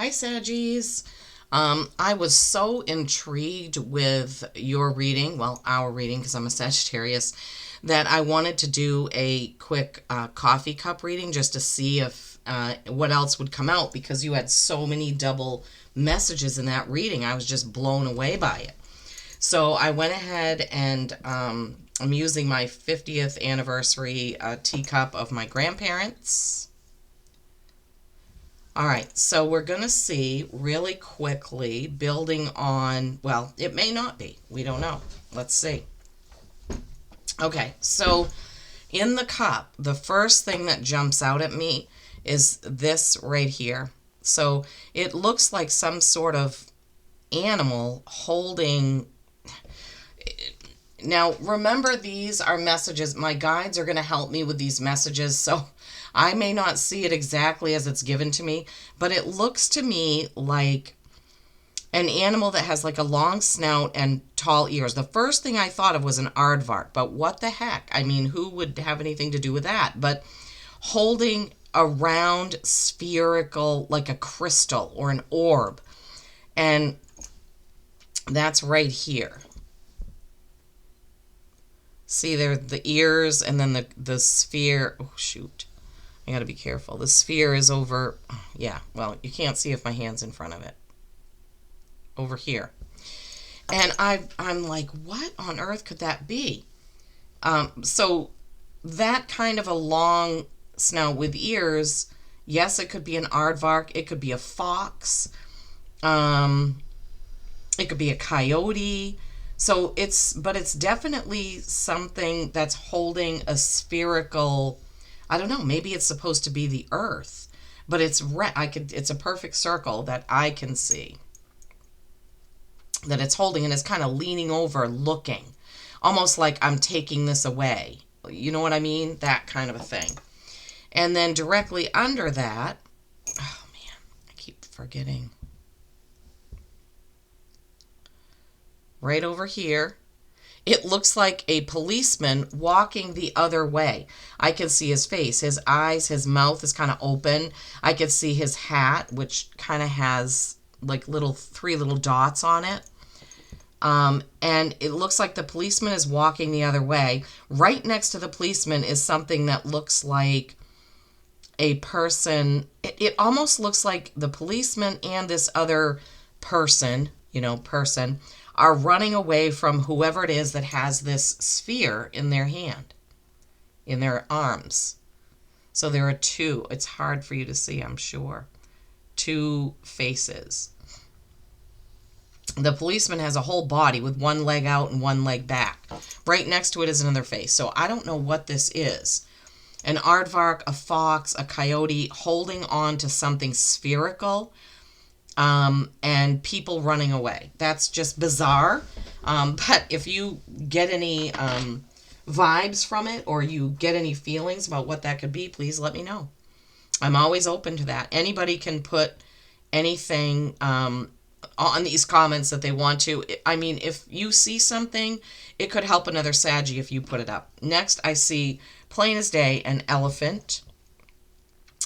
Hi, Saggies. I was so intrigued with your reading, well, our reading, because I'm a Sagittarius, that I wanted to do a quick coffee cup reading just to see if what else would come out because you had so many double messages in that reading. I was just blown away by it. So I went ahead and I'm using my 50th anniversary teacup of my grandparents. All right, so we're going to see really quickly, building on, well, it may not be. We don't know. Let's see. Okay, so in the cup, the first thing that jumps out at me is this right here. So it looks like some sort of animal holding. Now, remember, these are messages. My guides are going to help me with these messages, so I may not see it exactly as it's given to me, but it looks to me like an animal that has like a long snout and tall ears. The first thing I thought of was an aardvark, but what the heck? I mean, who would have anything to do with that? But holding a round spherical, like a crystal or an orb, and that's right here. See there, the ears, and then the sphere. Oh, shoot. I gotta be careful. The sphere is over, yeah, well, you can't see if my hand's in front of it. Over here. And I'm like, what on earth could that be? So that kind of a long snout with ears, yes, it could be an aardvark, it could be a fox, it could be a coyote. So but it's definitely something that's holding a spherical, I don't know, maybe it's supposed to be the earth, but it's a perfect circle that I can see that it's holding, and it's kind of leaning over looking, almost like I'm taking this away. You know what I mean? That kind of a thing. And then directly under that, oh man, I keep forgetting. Right over here, it looks like a policeman walking the other way. I can see his face, his eyes, his mouth is kind of open. I can see his hat, which kind of has like three little dots on it. And it looks like the policeman is walking the other way. Right next to the policeman is something that looks like a person. It almost looks like the policeman and this other person, person, are running away from whoever it is that has this sphere in their hand, in their arms. So there are two. It's hard for you to see, I'm sure. Two faces. The policeman has a whole body with one leg out and one leg back. Right next to it is another face. So I don't know what this is. An aardvark, a fox, a coyote holding on to something spherical. And people running away. That's just bizarre. But if you get any vibes from it, or you get any feelings about what that could be, please let me know. I'm always open to that. Anybody can put anything on these comments that they want to. I mean, if you see something, it could help another Saggy if you put it up. Next, I see, plain as day, an elephant.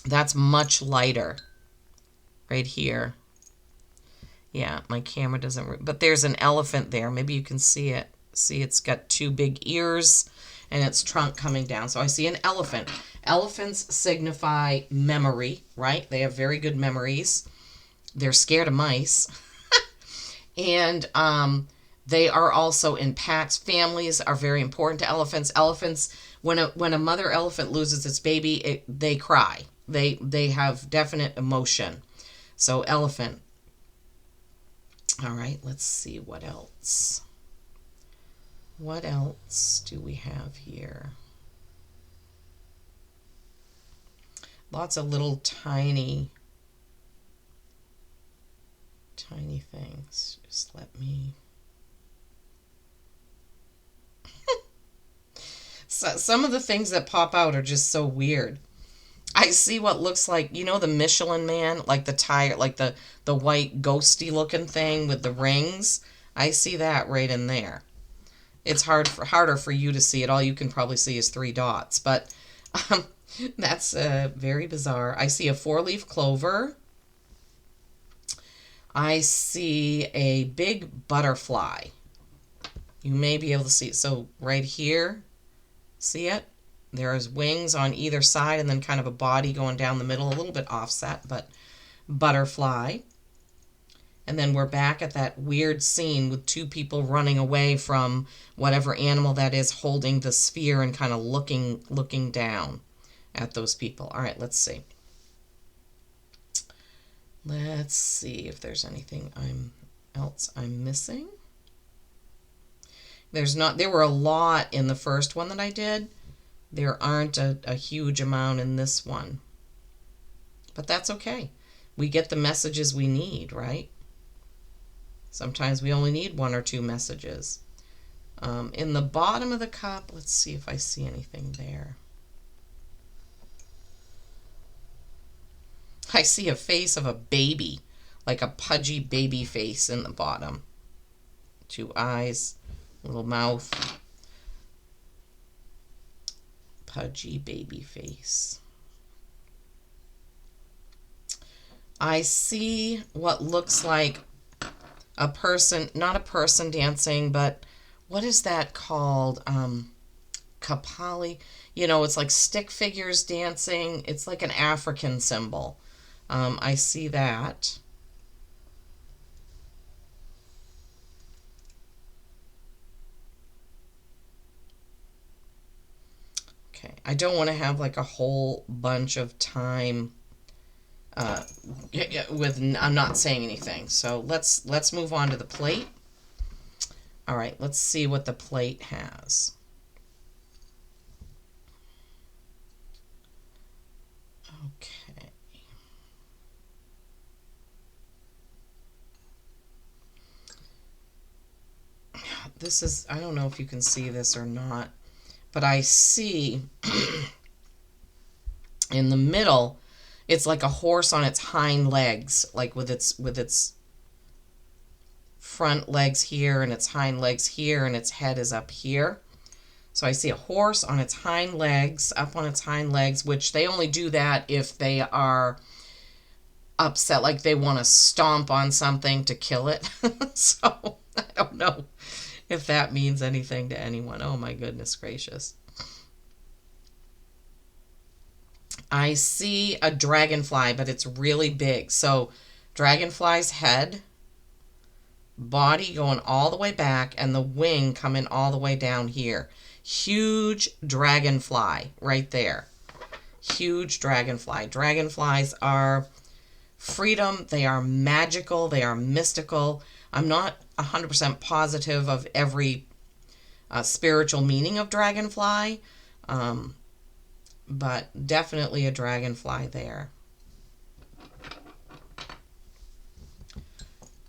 That's much lighter. Right here. Yeah, my camera doesn't, but there's an elephant there. Maybe you can see it. See, it's got two big ears and its trunk coming down. So I see an elephant. Elephants signify memory, right? They have very good memories. They're scared of mice. And they are also in packs. Families are very important to elephants. Elephants, when a mother elephant loses its baby, they cry. They have definite emotion. So elephant. All right, let's see what else. What else do we have here? Lots of little tiny things. Just let me. So, some of the things that pop out are just so weird. I see what looks like, the Michelin Man, like the tire, like the white ghosty looking thing with the rings. I see that right in there. It's harder for you to see it. All you can probably see is three dots, but that's very bizarre. I see a 4-leaf clover. I see a big butterfly. You may be able to see it. So right here, see it? There's wings on either side and then kind of a body going down the middle, a little bit offset, but butterfly. And then we're back at that weird scene with two people running away from whatever animal that is, holding the sphere and kind of looking down at those people. All right, let's see. Let's see if there's anything else I'm missing. There were a lot in the first one that I did. There aren't a huge amount in this one. But that's okay. We get the messages we need, right? Sometimes we only need one or two messages. In the bottom of the cup, let's see if I see anything there. I see a face of a baby, like a pudgy baby face in the bottom. Two eyes, little mouth. Pudgy baby face. I see what looks like a person, not a person dancing, but what is that called? Kapali. You know, it's like stick figures dancing. It's like an African symbol. I see that. Okay, I don't want to have like a whole bunch of time I'm not saying anything. So let's move on to the plate. All right, let's see what the plate has. Okay. This is, I don't know if you can see this or not, but I see in the middle, it's like a horse on its hind legs, like with its front legs here and its hind legs here, and its head is up here. So I see a horse on its hind legs, up on its hind legs, which they only do that if they are upset, like they want to stomp on something to kill it. So I don't know if that means anything to anyone. Oh my goodness gracious. I see a dragonfly, but it's really big. So dragonfly's head, body going all the way back, and the wing coming all the way down here. Huge dragonfly right there. Huge dragonfly. Dragonflies are freedom. They are magical. They are mystical. I'm not 100% positive of every spiritual meaning of dragonfly, but definitely a dragonfly there.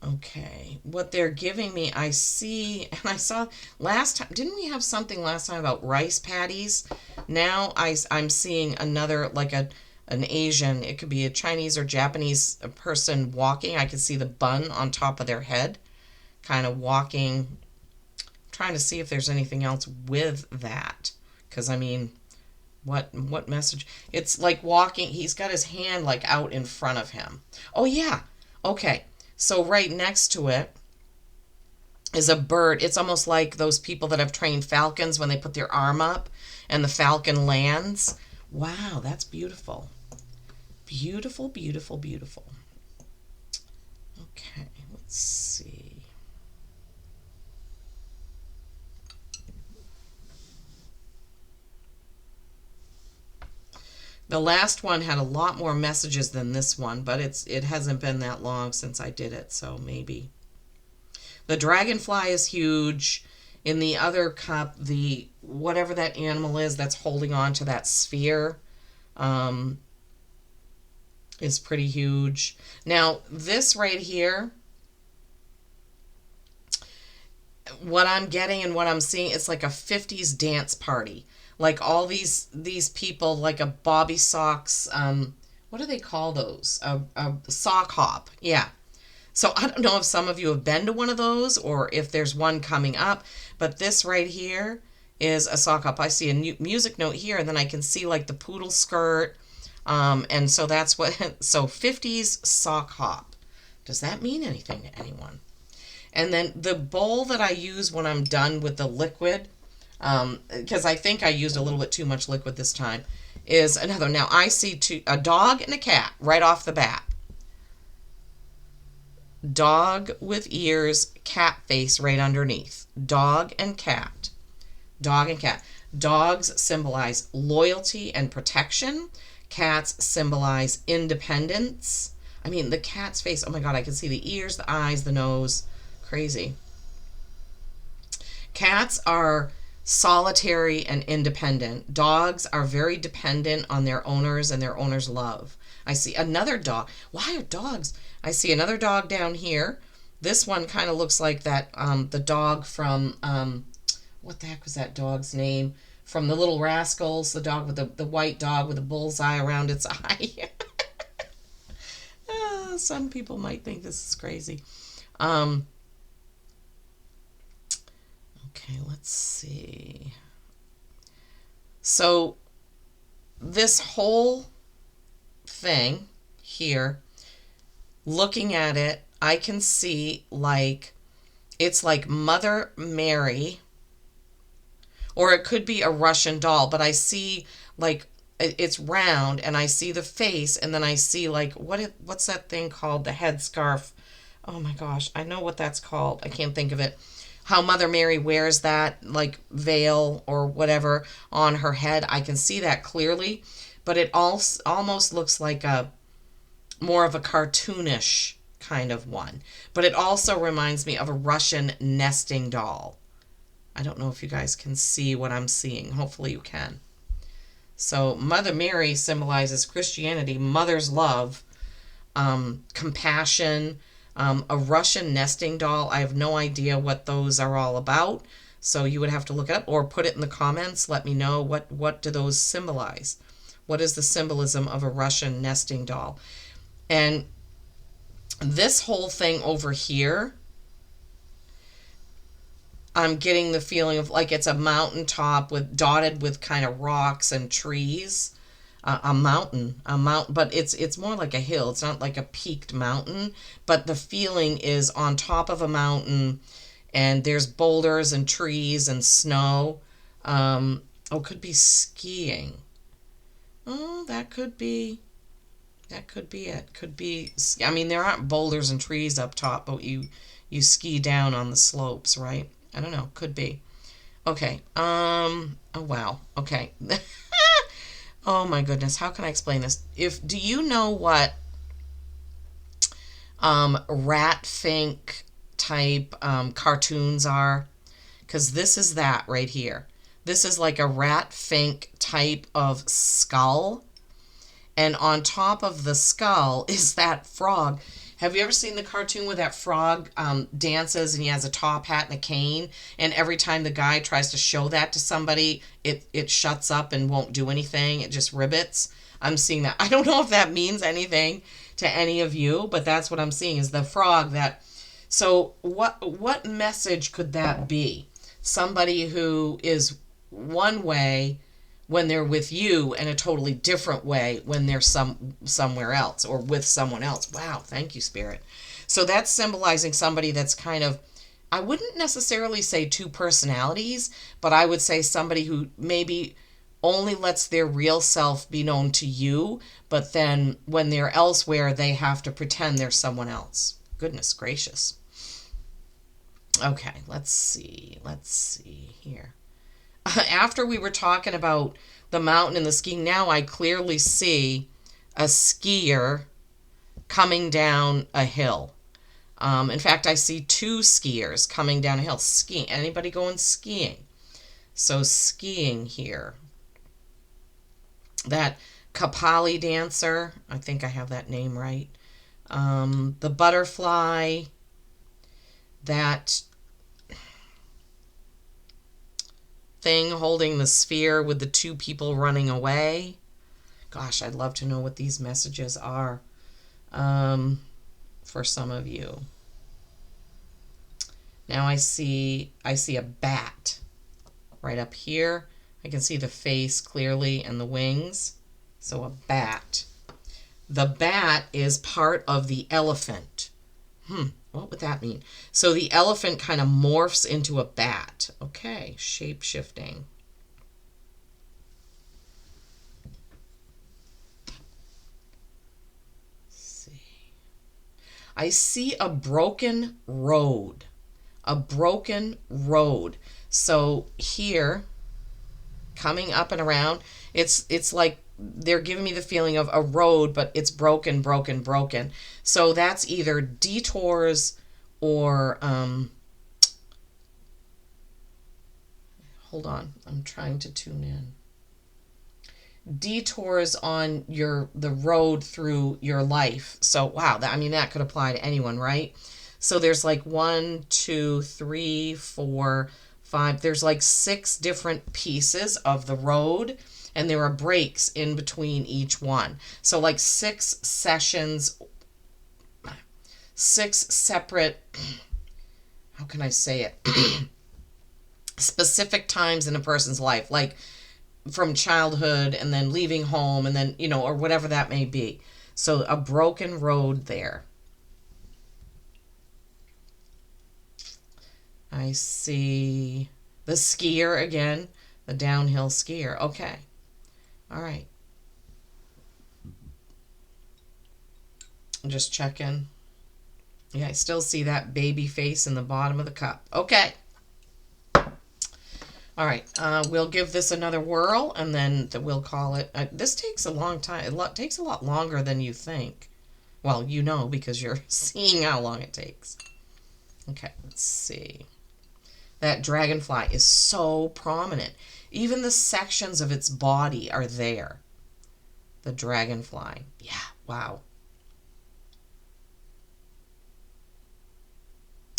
Okay, what they're giving me, I see, and I saw last time, didn't we have something last time about rice patties? Now I'm seeing another, like an Asian, it could be a Chinese or Japanese person walking. I can see the bun on top of their head, kind of walking, trying to see if there's anything else with that. Because, I mean, what message? It's like walking, he's got his hand like out in front of him. Oh, yeah, okay. So right next to it is a bird. It's almost like those people that have trained falcons when they put their arm up and the falcon lands. Wow, that's beautiful. Beautiful, beautiful, beautiful. Okay, let's see. The last one had a lot more messages than this one, but it hasn't been that long since I did it, so maybe. The dragonfly is huge. In the other cup, the whatever that animal is that's holding on to that sphere is pretty huge. Now, this right here, what I'm getting and what I'm seeing, it's like a 50s dance party. Like all these people, like a bobby socks, what do they call those? A sock hop, yeah. So I don't know if some of you have been to one of those or if there's one coming up, but this right here is a sock hop. I see a music note here, and then I can see like the poodle skirt, and so that's what, so 50s sock hop Does that mean anything to anyone? And then the bowl that I use when I'm done with the liquid, because I think I used a little bit too much liquid this time, is another. Now I see a dog and a cat right off the bat. Dog with ears, cat face right underneath. Dog and cat. Dog and cat. Dogs symbolize loyalty and protection. Cats symbolize independence. I mean, the cat's face, oh my God, I can see the ears, the eyes, the nose. Crazy. Cats are solitary and independent. Dogs are very dependent on their owners and their owners' love. I see another dog. Why are dogs? I see another dog down here. This one kind of looks like that, the dog from, what the heck was that dog's name? From the Little Rascals, the dog with the white dog with a bullseye around its eye. Some people might think this is crazy. Okay, let's see. So this whole thing here, looking at it, I can see like it's like Mother Mary, or it could be a Russian doll, but I see like it's round and I see the face, and then I see like what's that thing called, the headscarf? Oh my gosh, I know what that's called. I can't think of it. How Mother Mary wears that like veil or whatever on her head. I can see that clearly, but it almost looks like a more of a cartoonish kind of one. But it also reminds me of a Russian nesting doll. I don't know if you guys can see what I'm seeing. Hopefully you can. So Mother Mary symbolizes Christianity, mother's love, compassion. A Russian nesting doll, I have no idea what those are all about. So you would have to look it up or put it in the comments. Let me know what do those symbolize. What is the symbolism of a Russian nesting doll? And this whole thing over here, I'm getting the feeling of like it's a mountaintop dotted with kind of rocks and trees. A mountain, but it's more like a hill. It's not like a peaked mountain, but the feeling is on top of a mountain, and there's boulders and trees and snow. Could be skiing. Oh, that could be it. Could be. I mean, there aren't boulders and trees up top, but you ski down on the slopes, right? I don't know. Could be. Okay. Oh wow. Okay. Oh my goodness, how can I explain this? Do you know what rat fink type cartoons are? Because this is that right here. This is like a rat fink type of skull. And on top of the skull is that frog. Have you ever seen the cartoon where that frog dances and he has a top hat and a cane? And every time the guy tries to show that to somebody, it shuts up and won't do anything. It just ribbits. I'm seeing that. I don't know if that means anything to any of you, but that's what I'm seeing is the frog that. So what message could that be? Somebody who is one way when they're with you and a totally different way when they're somewhere else or with someone else. Wow, thank you, Spirit. So that's symbolizing somebody that's kind of, I wouldn't necessarily say two personalities, but I would say somebody who maybe only lets their real self be known to you, but then when they're elsewhere, they have to pretend they're someone else. Goodness gracious. Okay, let's see here. After we were talking about the mountain and the skiing, now I clearly see a skier coming down a hill. In fact, I see two skiers coming down a hill. Skiing. Anybody going skiing? So skiing here. That Kapali dancer, I think I have that name right. The butterfly, that thing holding the sphere with the two people running away. Gosh, I'd love to know what these messages are for some of you. Now I see a bat right up here. I can see the face clearly and the wings. So a bat. The bat is part of the elephant. What would that mean? So the elephant kind of morphs into a bat. Okay, shape shifting. I see a broken road. A broken road. So here, coming up and around, it's like they're giving me the feeling of a road, but it's broken, broken, broken. So that's either detours or hold on, I'm trying to tune in. Detours on the road through your life. So wow, I mean that could apply to anyone, right? So there's like 1, 2, 3, 4, 5. There's like 6 different pieces of the road, and there are breaks in between each one. So like 6 sessions, 6 separate, how can I say it? Specific times in a person's life, like from childhood and then leaving home and then, or whatever that may be. So a broken road there. I see the skier again, the downhill skier. Okay. All right. I'm just checking. Yeah, I still see that baby face in the bottom of the cup. Okay. All right. We'll give this another whirl, and then we'll call it. This takes a long time. It takes a lot longer than you think. Well, because you're seeing how long it takes. Okay, let's see. That dragonfly is so prominent. Even the sections of its body are there. The dragonfly. Yeah, wow.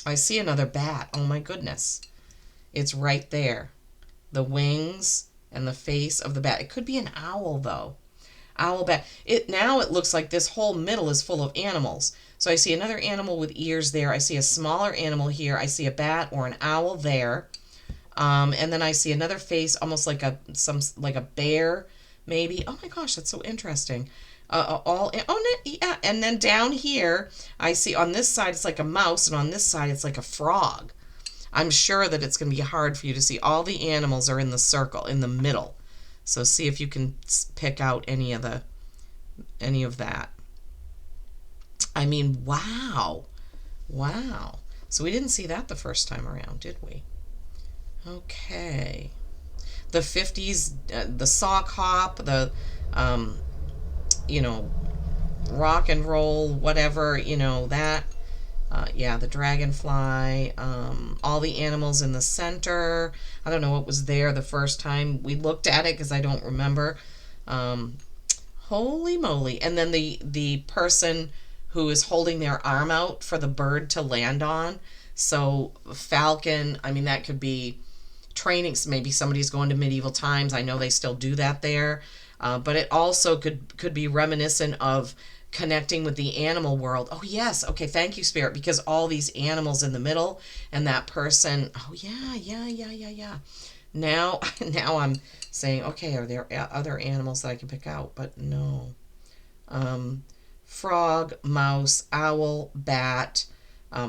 I see another bat. Oh my goodness. It's right there. The wings and the face of the bat. It could be an owl though. Owl bat. Now it looks like this whole middle is full of animals. So I see another animal with ears there. I see a smaller animal here. I see a bat or an owl there. And then I see another face, almost like a bear, maybe. Oh my gosh, that's so interesting. Yeah. And then down here, I see on this side it's like a mouse, and on this side it's like a frog. I'm sure that it's going to be hard for you to see. All the animals are in the circle, in the middle. So see if you can pick out any of that. I mean, wow. Wow. So we didn't see that the first time around, did we? Okay. The 50s, the sock hop, the, rock and roll, whatever, that. Yeah, the dragonfly, all the animals in the center. I don't know what was there the first time we looked at it because I don't remember. Holy moly. And then the person who is holding their arm out for the bird to land on. So falcon, I mean, that could be training. Maybe somebody's going to medieval times. I know they still do that there. But it also could be reminiscent of connecting with the animal world. Oh yes, okay, thank you, Spirit, because all these animals in the middle and that person. Oh yeah. Now I'm saying, okay, are there other animals that I can pick out? But no. Frog, mouse, owl, bat,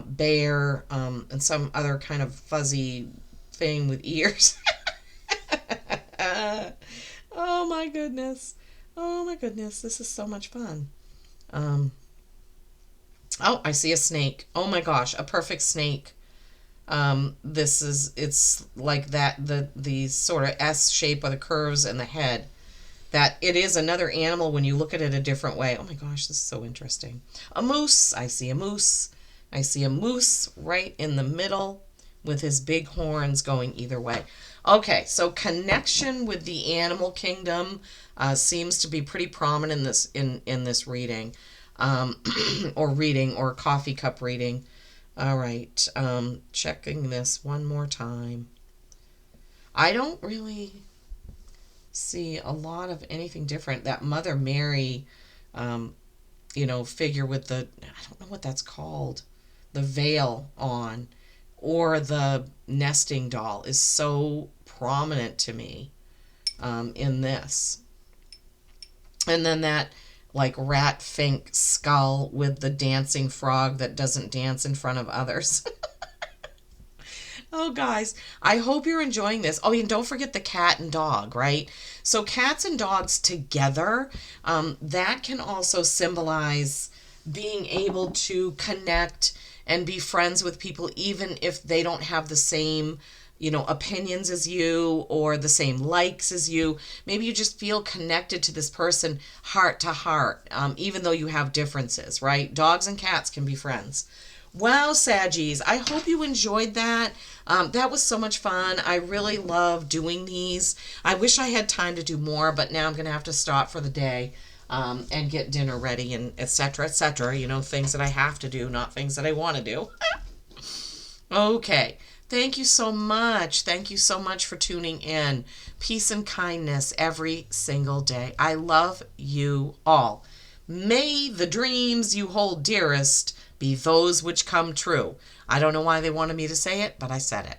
bear, and some other kind of fuzzy thing with ears. Oh my goodness. This is so much fun. Oh, I see a snake. Oh my gosh, a perfect snake. It's like that, the sort of S shape of the curves and the head. That it is another animal when you look at it a different way. Oh my gosh, this is so interesting. A moose. I see a moose. I see a moose right in the middle with his big horns going either way. Okay, so connection with the animal kingdom seems to be pretty prominent in this reading, or coffee cup reading. All right, checking this one more time. I don't really see a lot of anything different. That Mother Mary, figure with the, I don't know what that's called, the veil on, or the nesting doll is so prominent to me in this. And then that like rat fink skull with the dancing frog that doesn't dance in front of others. Oh, guys, I hope you're enjoying this. Oh, and don't forget the cat and dog, right? So cats and dogs together, that can also symbolize being able to connect and be friends with people, even if they don't have the same, opinions as you or the same likes as you. Maybe you just feel connected to this person heart to heart, even though you have differences, right? Dogs and cats can be friends. Wow, Saggies, I hope you enjoyed that. That was so much fun. I really love doing these. I wish I had time to do more, but now I'm going to have to stop for the day, and get dinner ready and etc. etc. Things that I have to do, not things that I want to do. Okay. Thank you so much. Thank you so much for tuning in. Peace and kindness every single day. I love you all. May the dreams you hold dearest be those which come true. I don't know why they wanted me to say it, but I said it.